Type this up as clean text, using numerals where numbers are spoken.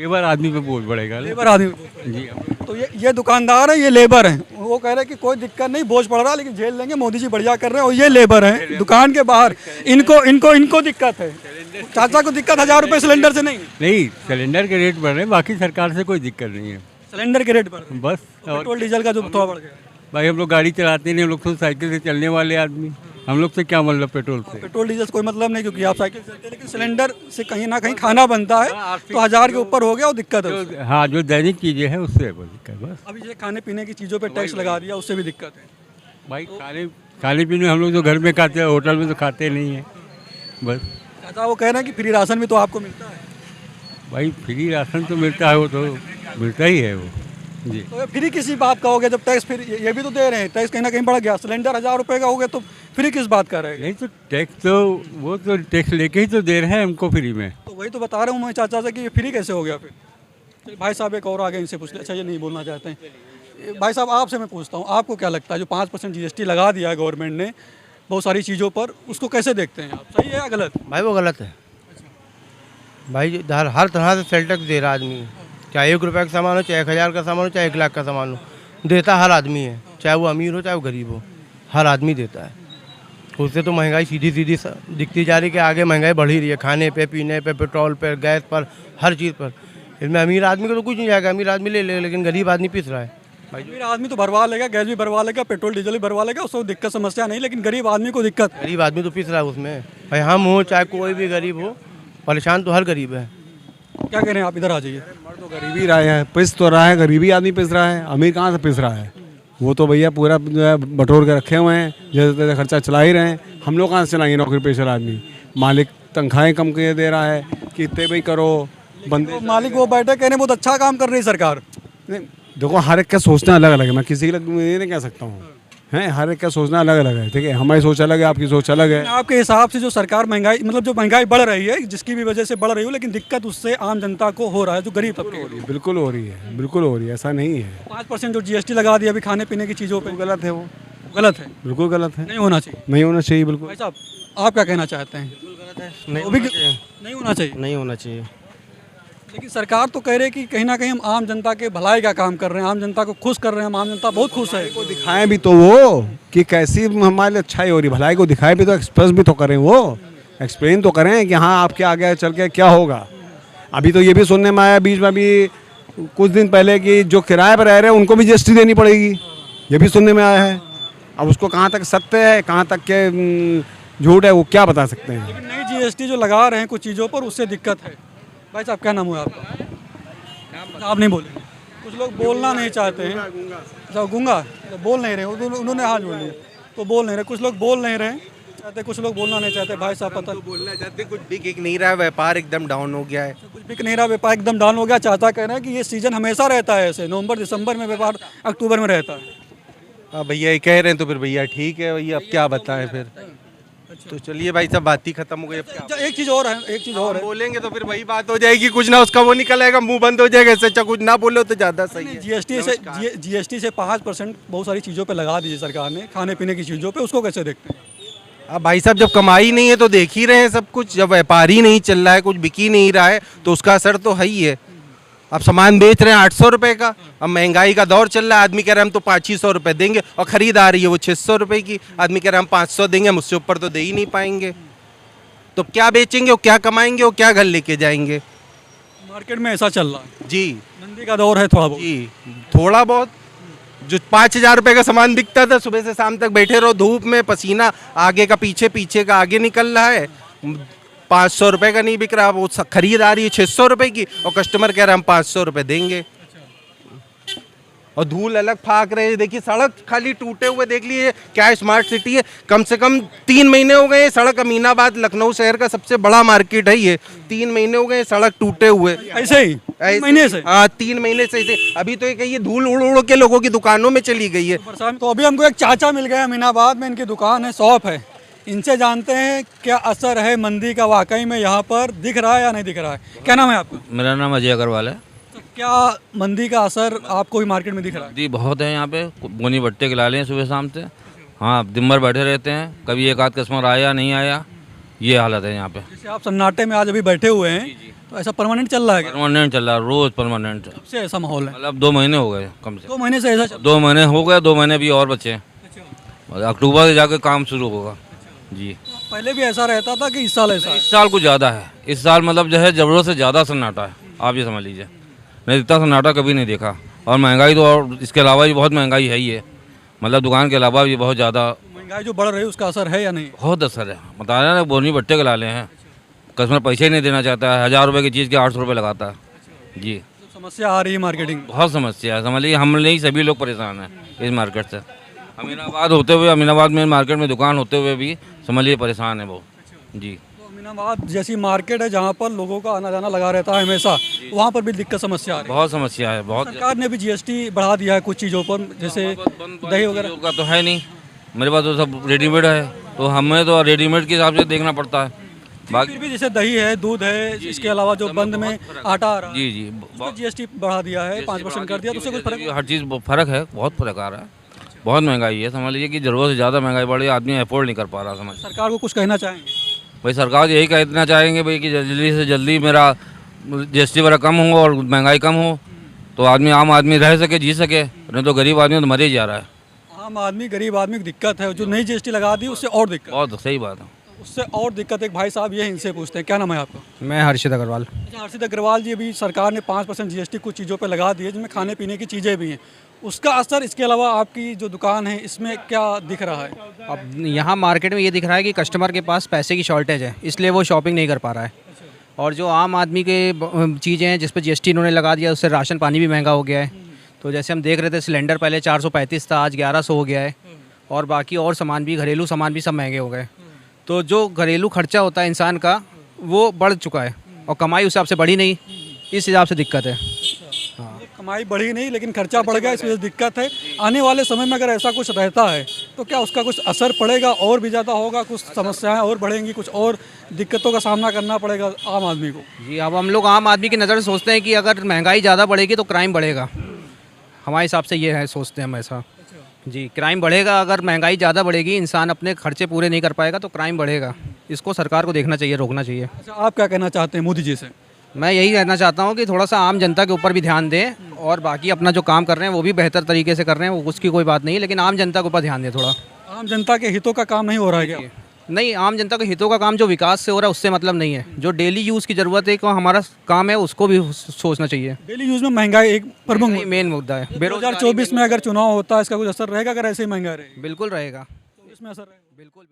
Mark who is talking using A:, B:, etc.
A: Labour आदमी पे बोझ बढ़ेगा।
B: लेबर आदमी को।
A: जी।
B: तो ये दुकानदार है, ये लेबर है, वो कह रहे हैं कि कोई दिक्कत नहीं, बोझ पड़ रहा है लेकिन झेल लेंगे, मोदी जी बढ़िया कर रहे हैं। और ये लेबर है दुकान के बाहर, इनको इनको इनको दिक्कत है। चाचा को दिक्कत 1000 रुपये सिलेंडर से नहीं?
A: नहीं, सिलेंडर के रेट बढ़ रहे हैं, बाकी सरकार से कोई दिक्कत नहीं है।
B: सिलेंडर के रेट पर
A: बस। और
B: पेट्रोल डीजल का जो थोड़ा बढ़ गया।
A: भाई हम लोग गाड़ी चलाते नहीं, हम लोग तो साइकिल से चलने वाले आदमी, हम लोग से क्या मतलब पेट्रोल से।
B: पेट्रोल डीजल से कोई मतलब नहीं, क्योंकि आप साइकिल से चलते हैं, लेकिन सिलेंडर से कहीं ना कहीं खाना बनता है, तो 1000 के ऊपर हो गया और दिक्कत है उससे।
A: हाँ, जो दैनिक चीज़ें हैं उससे कोई दिक्कत बस।
B: अभी जैसे खाने पीने की चीज़ों पे टैक्स लगा दिया, उससे भी दिक्कत है।
A: भाई खाने पीने हम लोग जो घर में खाते हैं, होटल में तो खाते नहीं हैं बस।
B: चाचा वो कह रहे हैं कि फ्री राशन भी तो आपको मिलता है।
A: भाई फ्री राशन तो मिलता है, वो तो मिलता ही है वो। जी।
B: तो ये फ्री किसी बात का हो गया जब टैक्स फिर ये भी तो दे रहे हैं, टैक्स कहीं ना कहीं बढ़ गया। सिलेंडर 1000 रुपये का हो गया तो फ्री किस बात का रहेगा?
A: नहीं तो टैक्स तो वो तो टैक्स लेके ही तो दे रहे हैं हमको फ्री में।
B: तो वही तो बता रहा हूँ मैं चाचा से कि ये फ्री कैसे हो गया फिर। चलिए भाई साहब एक और आगे इनसे पूछ ले। अच्छा ये नहीं बोलना चाहते हैं। भाई साहब आपसे मैं पूछता हूँ, आपको क्या लगता है जो 5% GST लगा दिया है गवर्नमेंट ने बहुत सारी चीज़ों पर, उसको कैसे देखते हैं आप? सही है या गलत?
C: भाई वो गलत है भाई, हर तरह से सेल टैक्स दे रहा आदमी, चाहे 1 रुपये का सामान हो, चाहे 1000 का सामान हो, चाहे 1 लाख का सामान हो, देता हर आदमी है, चाहे वो अमीर हो चाहे वो गरीब हो, हर आदमी देता है। उससे तो महंगाई सीधी सीधी दिखती जा रही है कि आगे महंगाई बढ़ ही रही है, खाने पे, पीने पे, पेट्रोल पे, गैस पर, हर चीज़ पर। इसमें अमीर आदमी को तो कुछ नहीं जाएगा, अमीर आदमी ले लेगा, लेकिन गरीब आदमी पिस रहा है भाई।
B: अमीर आदमी तो भरवा लेगा, गैस भी भरवा लेगा, पेट्रोल डीजल भी भरवा लेगा, उसको दिक्कत समस्या नहीं, लेकिन गरीब आदमी को दिक्कत है।
C: गरीब आदमी तो पिस रहा है उसमें भाई, हम हो चाहे कोई भी गरीब हो, परेशान तो हर गरीब है।
B: क्या कह रहे हैं आप? इधर आ जाइए।
D: तो गरीबी रहा है, पिस तो रहा है, गरीबी आदमी पिस रहा है, अमीर कहाँ से पिस रहा है? वो तो भैया पूरा जो है बटोर के रखे हुए हैं, जैसे तैसे खर्चा चला ही रहे हैं। हम लोग कहाँ से चलाएंगे? नौकरी पेशा आदमी, मालिक तनख्वाहें कम के दे रहा है कि इतने भाई करो बंदे।
B: तो मालिक वो बैठे कहने बहुत अच्छा काम कर रही है सरकार।
D: नहीं, देखो हर एक का सोचना अलग अलग है, मैं किसी के लिए ये नहीं कह सकता हूँ, हैं हर एक का सोचना अलग अलग है, ठीक है? हमारी सोच अलग है, आपकी सोच अलग है।
B: आपके हिसाब से जो सरकार महंगाई, मतलब जो महंगाई बढ़ रही है, जिसकी भी वजह से बढ़ रही हो, लेकिन दिक्कत उससे आम जनता को हो रहा है, जो गरीब तबके को।
D: बिल्कुल हो रही है, बिल्कुल हो रही है, ऐसा नहीं है।
B: 5% जो GST लगा दिया अभी खाने पीने की चीज़ों पे,
D: गलत है वो,
B: गलत है,
D: बिल्कुल गलत है,
B: नहीं होना चाहिए।
D: नहीं होना चाहिए बिल्कुल।
B: भाई साहब आप क्या कहना चाहते हैं?
C: नहीं
B: वो भी नहीं होना चाहिए,
C: नहीं होना चाहिए।
B: लेकिन सरकार तो कह रही है कि कहीं ना कहीं हम आम जनता के भलाई का काम कर रहे हैं, आम जनता को खुश कर रहे हैं, हम आम जनता बहुत खुश है।
D: को दिखाएं भी तो वो कि कैसी हमारे लिए अच्छाई हो रही, भलाई को दिखाएं भी तो, एक्सप्रेस भी तो करें, वो एक्सप्लेन तो करें कि हाँ आपके आगे चल के क्या होगा। अभी तो ये भी सुनने में आया बीच में अभी कुछ दिन पहले कि जो किराए पर रह रहे हैं उनको भी GST देनी पड़ेगी, ये भी सुनने में आया है। अब उसको कहाँ तक सत्य है, कहाँ तक के झूठ है, वो क्या बता सकते हैं।
B: लेकिन नई GST जो लगा रहे हैं कुछ चीज़ों पर, उससे दिक्कत है। भाई साहब क्या नाम हुआ आपका? आप नहीं बोलेंगे? कुछ लोग बोलना नहीं चाहते हैं। अच्छा गूंगा, बोल नहीं रहे, उन्होंने हाथ जोड़ लिया तो बोल नहीं रहे। कुछ लोग बोल नहीं रहे चाहते, कुछ लोग बोलना नहीं चाहते। भाई साहब पता
E: बोलना चाहते, कुछ बिक नहीं रहा है, व्यापार एकदम डाउन हो गया है।
B: कुछ बिक नहीं रहा, व्यापार एकदम डाउन हो गया। चाचा कह रहे हैं कि ये सीजन हमेशा रहता है ऐसे, नवंबर दिसंबर में व्यापार, अक्टूबर में रहता है।
E: हाँ भैया ये कह रहे हैं तो फिर भैया ठीक है भैया, अब क्या बताएं फिर। तो चलिए भाई साहब बात ही खत्म हो गई, अब क्या
B: अच्छा, एक चीज़ और है, एक चीज़ और है।
E: बोलेंगे तो फिर वही बात हो जाएगी, कुछ ना उसका वो निकल आएगा, मुंह बंद हो जाएगा। इससे अच्छा कुछ ना बोलो तो ज़्यादा सही है।
B: GST से 5% बहुत सारी चीज़ों पे लगा दीजिए सरकार ने, खाने पीने की चीज़ों पे, उसको कैसे देखते हैं?
E: अब भाई साहब जब कमाई नहीं है तो देख ही रहे हैं सब कुछ, जब व्यापार ही नहीं चल रहा है, कुछ बिक ही नहीं रहा है, तो उसका असर तो है ही है। अब सामान बेच रहे हैं 800 रुपये का, अब महंगाई का दौर चल रहा है, आदमी कह रहे हैं हम तो 500 रुपये देंगे, और खरीद आ रही है वो 600 रुपये की, आदमी कह रहे हैं हम 500 देंगे, मुझसे ऊपर तो दे ही नहीं पाएंगे। तो क्या बेचेंगे और क्या कमाएंगे और क्या घर लेके जाएंगे?
B: मार्केट में ऐसा चल रहा है
E: जी,
B: मंदी का दौर है थोड़ा बहुत।
E: जी थोड़ा बहुत। जो 5000 रुपये का सामान बिकता था, सुबह से शाम तक बैठे रहो धूप में, पसीना आगे का पीछे, पीछे का आगे निकल रहा है, 500 रुपये का नहीं बिक रहा, वो खरीद आ रही है 600 रुपये की, और कस्टमर कह रहा है हम 500 रुपये देंगे। और धूल अलग फाक रहे हैं, देखिए सड़क खाली टूटे हुए, देख लीजिए क्या स्मार्ट सिटी है। कम से कम 3 महीने हो गए सड़क, अमीनाबाद लखनऊ शहर का सबसे बड़ा मार्केट है ये, 3 महीने हो गए सड़क टूटे हुए
B: ऐसे ही 3 महीने से।
E: हाँ 3 महीने से ऐसे। अभी तो ये धूल उड़ उड़ के लोगों की दुकानों में चली गई है।
B: तो अभी हमको एक चाचा मिल गए अमीनाबाद में, इनकी दुकान है, शॉप है, इनसे जानते हैं क्या असर है मंदी का वाकई में यहाँ पर दिख रहा है या नहीं दिख रहा है। क्या नाम है आपका?
F: मेरा नाम अजय अग्रवाल है।
B: तो क्या मंदी का असर आपको भी मार्केट में दिख रहा है?
F: जी बहुत है यहाँ पे, बोनी बट्टे खिला लें सुबह शाम से। हाँ दिन भर बैठे रहते हैं, कभी एक आध कस्टमर आया नहीं आया, ये हालत है यहाँ पे।
B: जैसे आप सन्नाटे में आज अभी बैठे हुए हैं, तो ऐसा परमानेंट चल रहा है क्या?
F: परमानेंट चल रहा है, रोज परमानेंट।
B: कब से ऐसा माहौल है?
F: मतलब 2 महीने हो गए कम से
B: 2 महीने से ऐसा चल
F: 2 महीने हो गए, 2 महीने भी और बचे हैं। अक्टूबर से जाकर काम शुरू होगा जी।
B: पहले भी ऐसा रहता था कि इस साल ऐसा है?
F: इस साल कुछ ज़्यादा है, इस साल मतलब जो है ज़रूरत से ज़्यादा सन्नाटा है, आप ये समझ लीजिए। नहीं इतना सन्नाटा कभी नहीं देखा। और महंगाई तो, और इसके अलावा भी बहुत महंगाई है ही है, मतलब दुकान के अलावा भी बहुत ज़्यादा।
B: महंगाई जो बढ़ रही है उसका असर है या नहीं?
F: बहुत असर है, बता रहे हैं ना, बोनी भट्टे के लाले हैं। कस्टमर पैसे ही नहीं देना चाहता है, 1000 रुपये की चीज़ के 800 रुपये लगाता है जी।
B: तो समस्या आ रही है मार्केटिंग?
F: बहुत समस्या है, समझ लीजिए हम नहीं सभी लोग परेशान हैं इस मार्केट से। अमीनाबाद होते हुए, अमीनाबाद में मार्केट में दुकान होते हुए भी समझ लीजिए परेशान है वो जी।
B: तो अमीनाबाद जैसी मार्केट है जहाँ पर लोगों का आना जाना लगा रहता है हमेशा, वहाँ पर भी दिक्कत समस्या आ रही है?
F: बहुत समस्या है, बहुत।
B: सरकार ने भी जीएसटी बढ़ा दिया है कुछ चीज़ों पर, जैसे दही वगैरह।
F: चीज़ों का तो है नहीं, मेरे पास तो सब रेडीमेड है, तो हमें तो रेडीमेड के हिसाब से देखना पड़ता है।
B: फिर भी जैसे दही है, दूध है, इसके अलावा जो बंद में आटा आ रहा है,
F: जी जी,
B: उसको जीएसटी बढ़ा दिया है, 5% कर दिया, तो उससे कुछ फर्क?
F: हर चीज़ फर्क है, बहुत फर्क आ रहा है। बहुत महंगाई है, समझ लीजिए कि ज़रूरत से ज़्यादा महंगाई बढ़ रही है, आदमी अफोर्ड नहीं कर पा रहा। समझ
B: सरकार को कुछ कहना चाहेंगे?
F: भाई सरकार यही कहना चाहेंगे भाई कि जल्दी से जल्दी मेरा जीएसटी वगैरह कम हो और महंगाई कम हो, तो आदमी, आम आदमी रह सके, जी सके, नहीं तो गरीब आदमी तो मर ही जा रहा है।
B: आम आदमी, गरीब आदमी की दिक्कत है, जो नई जीएसटी लगा दी उससे और दिक्कत,
F: बहुत सही बात है।
B: उससे और दिक्कत। एक भाई साहब ये इनसे पूछते हैं, क्या नाम है आपका?
C: मैं हर्षित अग्रवाल।
B: अच्छा, हर्षित अग्रवाल जी, अभी सरकार ने 5% जीएसटी कुछ चीज़ों पे लगा दी है, जिनमें खाने पीने की चीज़ें भी हैं, उसका असर इसके अलावा आपकी जो दुकान है इसमें क्या दिख रहा है?
G: अब यहाँ मार्केट में ये दिख रहा है कि कस्टमर के पास पैसे की शॉर्टेज है, इसलिए वो शॉपिंग नहीं कर पा रहा है। और जो आम आदमी के चीज़ें हैं जिस पर जीएसटी इन्होंने लगा दिया, उससे राशन पानी भी महंगा हो गया है। तो जैसे हम देख रहे थे, सिलेंडर पहले 435 था, आज 1100 हो गया है। और बाकी और सामान भी, घरेलू सामान भी सब महंगे हो गए। तो जो घरेलू खर्चा होता है इंसान का, वो बढ़ चुका है, और कमाई उस हिसाब से बढ़ी नहीं, इस हिसाब से दिक्कत है।
B: कमाई बढ़ी नहीं लेकिन खर्चा बढ़ गया, इस वजह से दिक्कत है। आने वाले समय में अगर ऐसा कुछ रहता है तो क्या उसका कुछ असर पड़ेगा, और भी ज़्यादा होगा, कुछ समस्याएं और बढ़ेंगी, कुछ और दिक्कतों का सामना करना पड़ेगा आम आदमी को?
G: जी, अब हम लोग आम आदमी की नज़र से सोचते हैं कि अगर महंगाई ज़्यादा बढ़ेगी तो क्राइम बढ़ेगा। हमारे हिसाब से ये है, सोचते हैं हम ऐसा जी। क्राइम बढ़ेगा, अगर महंगाई ज़्यादा बढ़ेगी, इंसान अपने खर्चे पूरे नहीं कर पाएगा तो क्राइम बढ़ेगा। इसको सरकार को देखना चाहिए, रोकना चाहिए।
B: अच्छा, आप क्या कहना चाहते हैं मोदी जी से?
G: मैं यही कहना चाहता हूँ कि थोड़ा सा आम जनता के ऊपर भी ध्यान दें, और बाकी अपना जो काम कर रहे हैं वो भी बेहतर तरीके से कर रहे हैं, वो उसकी कोई बात नहीं है, लेकिन आम जनता के ऊपर ध्यान दें थोड़ा।
B: आम जनता के हितों का काम नहीं हो रहा है क्या?
G: नहीं, आम जनता के हितों का काम जो विकास से हो रहा है उससे मतलब नहीं है। जो डेली यूज़ की ज़रूरत है, को हमारा काम है, उसको भी सोचना चाहिए।
B: डेली यूज़ में महंगाई एक प्रमुख
G: मेन मुद्दा है।
B: 2024 में अगर चुनाव होता है, इसका कुछ असर रहेगा अगर ऐसे ही महंगा रहे?
G: बिल्कुल रहेगा,
B: इसमें असर रहेगा।
G: बिल्कुल।